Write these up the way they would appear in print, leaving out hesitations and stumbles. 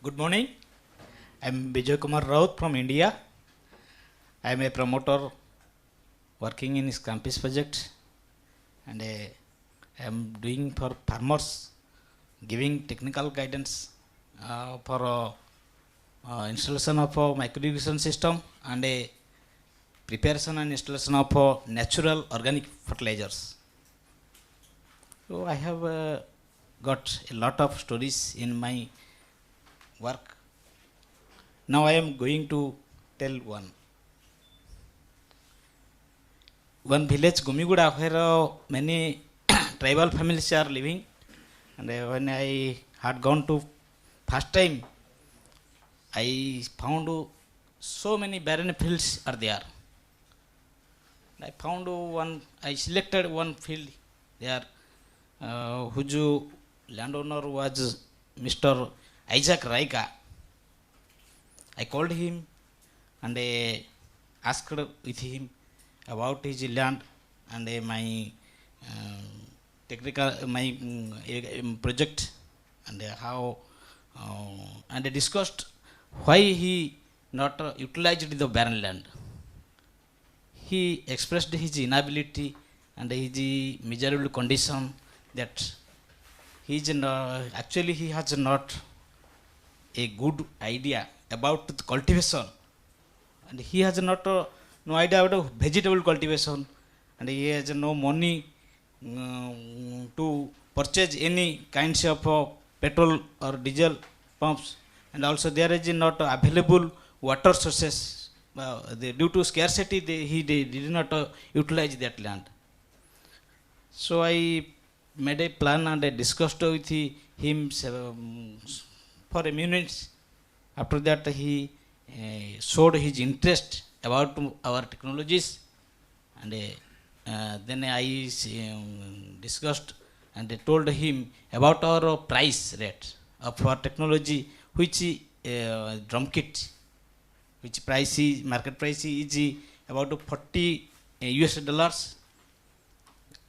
Good morning. I'm Vijay Kumar Raut from India. I'm a promoter working in Campus project, and I'm doing for farmers, giving technical guidance for installation of a micro irrigation system and a preparation and installation of natural organic fertilizers. So I have got a lot of stories in my work. Now I am going to tell one. One village, Gumiguda, where many tribal families are living. And when I had gone to first time, I found so many barren fields are there. I found one, I selected one field there, whose landowner was Mr. Isaac Raika. I called him and asked with him about his land and my technical project and how and discussed why he not utilized the barren land. He expressed his inability and his miserable condition that he is actually he has not a good idea about the cultivation, and he has not no idea about vegetable cultivation, and he has no money to purchase any kinds of petrol or diesel pumps, and also there is not available water sources. Due to scarcity, he did not utilize that land. So I made a plan and I discussed with him for a minute. After that, he showed his interest about our technologies, and then I discussed and I told him about our price rate of our technology, which drum kit, which price is market price is about 40 US dollars.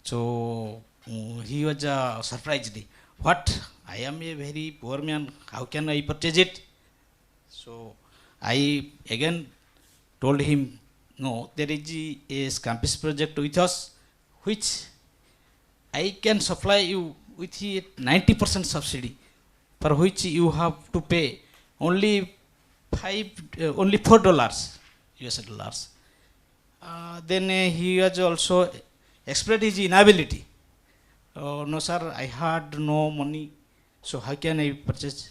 So he was surprised. What? I am a very poor man. How can I purchase it? So I again told him, no, there is a campus project with us, which I can supply you with a 90% subsidy, for which you have to pay only only $4 US dollars. Then he has also expressed his inability. No, sir, I had no money, so how can I purchase?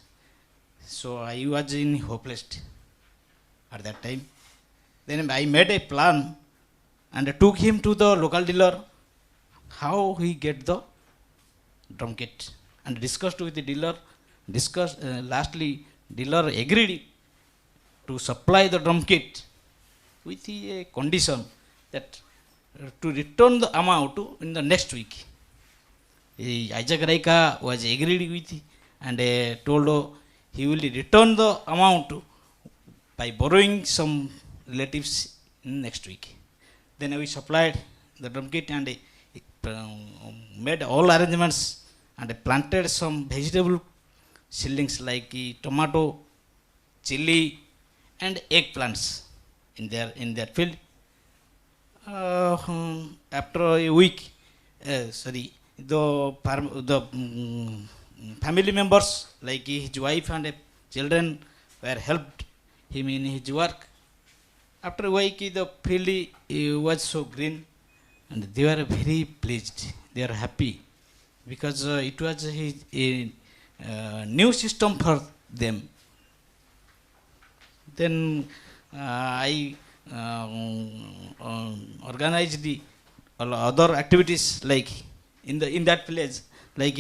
So I was in hopeless at that time. Then I made a plan and took him to the local dealer, how he get the drum kit, and discussed with the dealer. Lastly, dealer agreed to supply the drum kit with a condition that to return the amount in the next week. Isaac Raika was agreed with and told he will return the amount by borrowing some relatives in next week. Then we supplied the drum kit and made all arrangements and planted some vegetable seedlings like tomato, chili, and eggplants in their field. After a week, the family members like his wife and children were helped him in his work. After a week, the field was so green, and they were very pleased. They are happy because it was a new system for them. Then I organized the other activities like in that village, like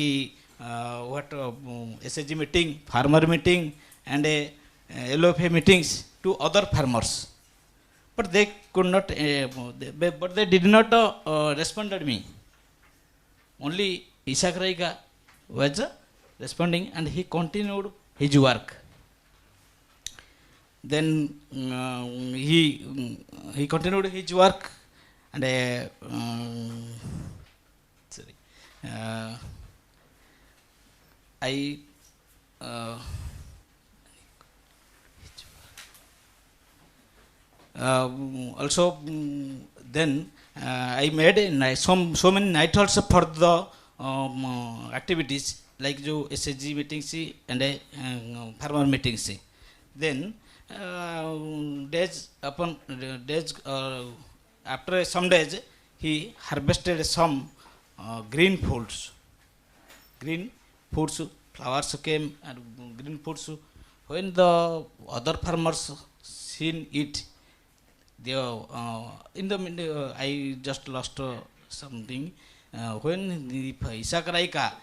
SHG meeting, farmer meeting, and LFA meetings to other farmers. But they could not, but they did not respond to me. Only Isaac Raika was responding, and he continued his work. Then he continued his work, and I also then I made so many night halts for the activities like jo SHG meetings and farmer meetings. Then days upon days after some days he harvested some green foods, green foods, flowers came and green foods. When the other farmers seen it, they in the I just lost something. When the Isaac Raika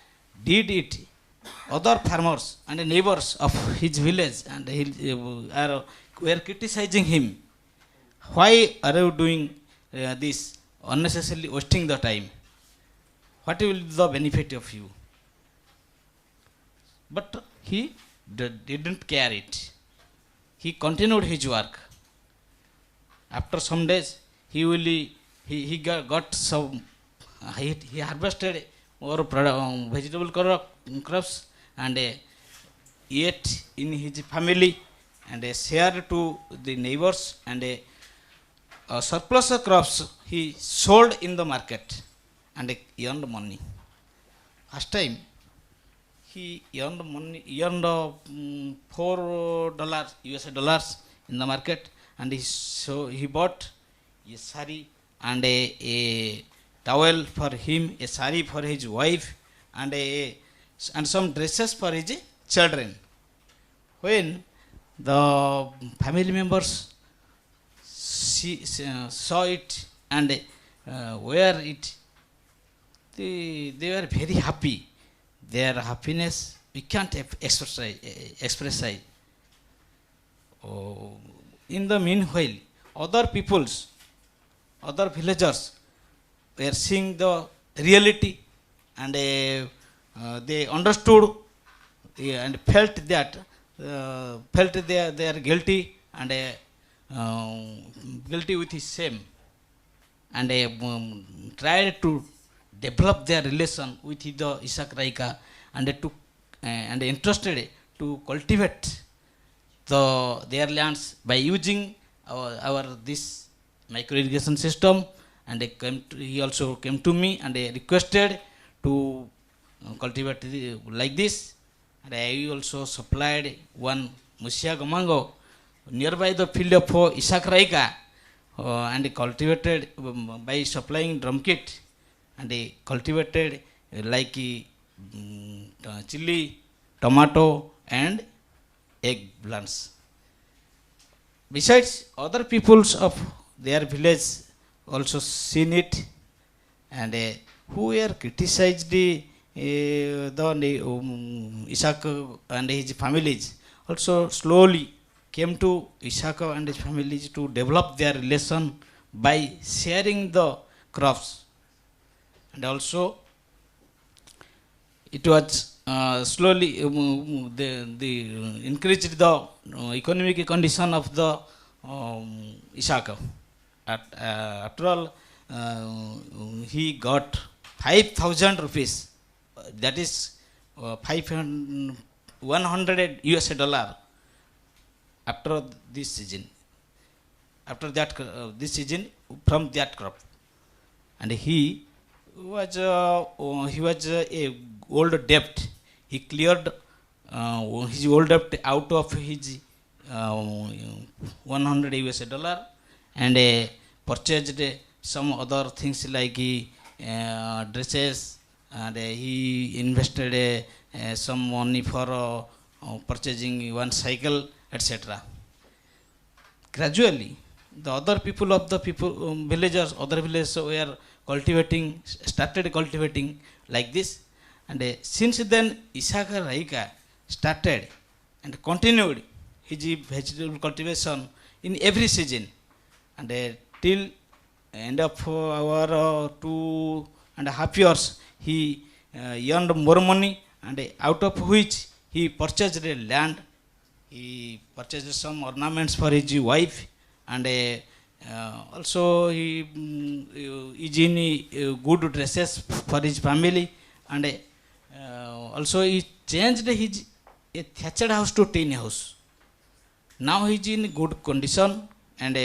did it, other farmers and neighbors of his village and he were criticizing him. Why are you doing this? Unnecessarily wasting the time. What will be the benefit of you? But he didn't care it. He continued his work. After some days, he got some. He harvested more vegetable crops and ate in his family and shared to the neighbors and surplus of crops he sold in the market and earned money. First time he earned money, earned $4 US dollars in the market, and he bought a sari and a towel for him, a sari for his wife, and some dresses for his children. When the family members saw it and wear it, they were very happy. Their happiness we can't express. Oh, in the meanwhile, other peoples, other villagers were seeing the reality and they understood and felt that they are guilty and guilty with his shame and tried to develop their relation with the Isaac Raika and interested to cultivate their lands by using our this micro irrigation system, and he also came to me and requested to cultivate like this, and I also supplied one Musia Gamango nearby the field of Isaac Raika and cultivated by supplying drum kit and cultivated like chili, tomato and eggplants. Besides, other peoples of their village also seen it and who were criticized the Isaac and his families also slowly came to Isaac and his families to develop their relation by sharing the crops, and also it was slowly the increased the economic condition of the Isaac. After all, he got 5,000 rupees, that is 100 US dollar after this season. After that, this season from that crop, and he was a old debt. He cleared his old debt out of his 100 US dollar and purchased some other things like dresses, and he invested some money for purchasing one cycle, etc. Gradually, the other people of the villagers, other villages were started cultivating like this, and since then Isaac Raika started and continued his vegetable cultivation in every season, and till end of our 2.5 years he earned more money, and out of which he purchased a land, he purchased some ornaments for his wife, and also he is in good dresses for his family, and also he changed his a thatched house to tin house. Now he is in good condition, and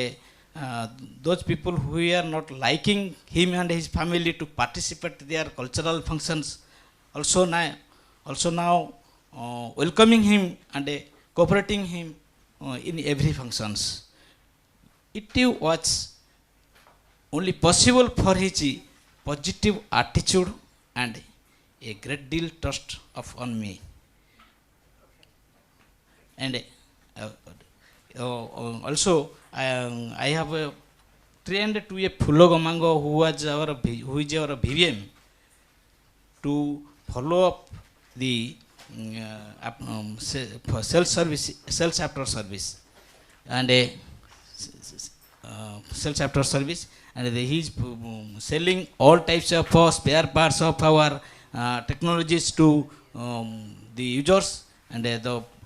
uh, those people who are not liking him and his family to participate their cultural functions, also now welcoming him and cooperating him in every functions. It was only possible for his positive attitude and a great deal trust on me. And also I have trained to a Phulo Gamango who is our VVM to follow up the sales after service and sales after service, and he is selling all types of spare parts of our technologies to the users, and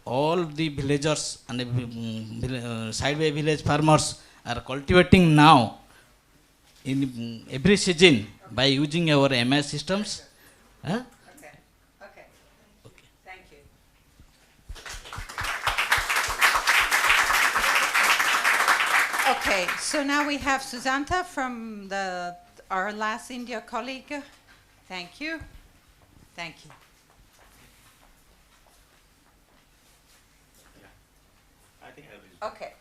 all the villagers and sideway village farmers are cultivating now in every season by using our MS systems. Huh? Okay. Okay. Okay. Thank you. Okay, so now we have Susanta from our last India colleague. Thank you. Thank you. I think I will. Okay.